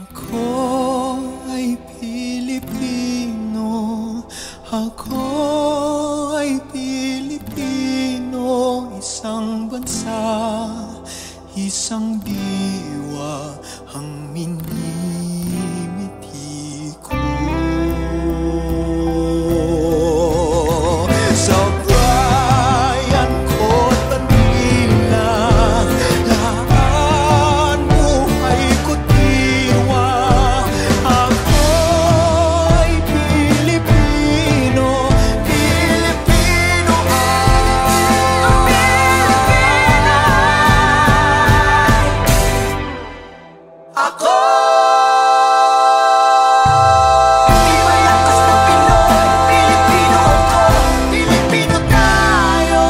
Ako ay Pilipino, ako ay Pilipino, isang bansa, isang diwa ang minimiti ko. Sa bayan ko't Manila, laan buhay ko't diwa. Ako ay Pilipino, Pilipino ako. Di malakas na Pinoy, Pilipino ako, Pilipino tayo.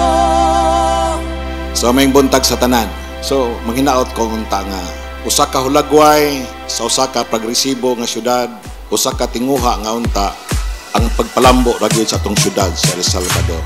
So may buntag sa tanan. So manghinaot ko unta nga usa ka hulagway sa usa ka progresibo nga syudad, usa ka tinguha nga unta ang pagpalambo ra gyud sa atong syudad sa El Salvador.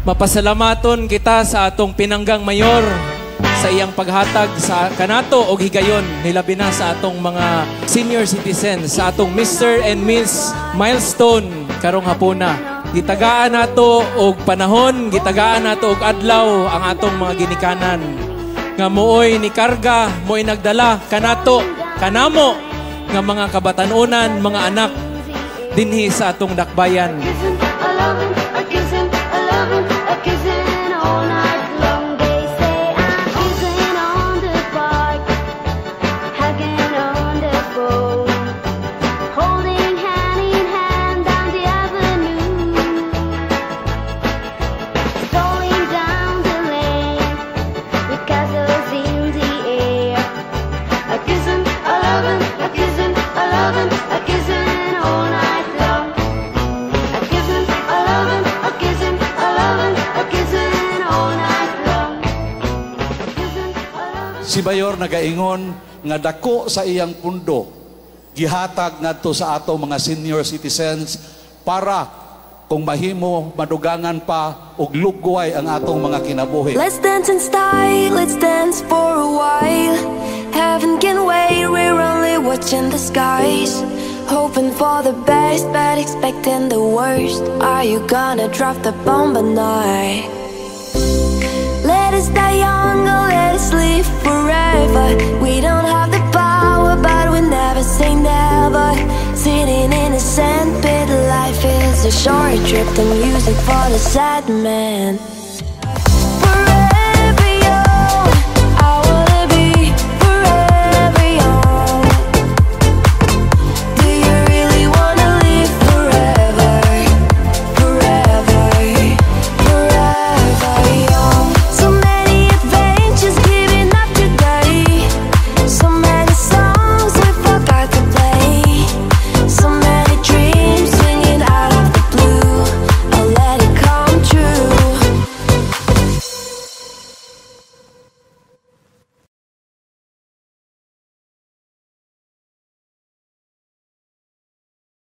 Mapasalamaton kita sa atong pinanggang mayor sa iyang paghatag sa kanato o higayon nilabi na sa atong mga senior citizens sa atong Mr. and Miss Milestone karong hapuna. Gitagaan nato og panahon, gitagaan nato og adlaw ang atong mga ginikanan. Nga mooy ni karga, mooy nagdala kanato, kanamo nga mga kabatanunan, mga anak dinhi sa atong dakbayan. Si Mayor nagaingon nga dako sa iyang pundo gihatag ngadto sa ato mga senior citizens para kung mahimo madugangan pa og lugway ang atong mga kinabuhi. Let's dance in style, let's dance for a while. Heaven can wait, we're only watching the skies. Hoping for the best but expecting the worst. Are you gonna drop the bomb or not? Let us die young or let us live forever. We don't have the power but we never say never. Sitting in a sandpit, life is a short trip. The music for the sad man.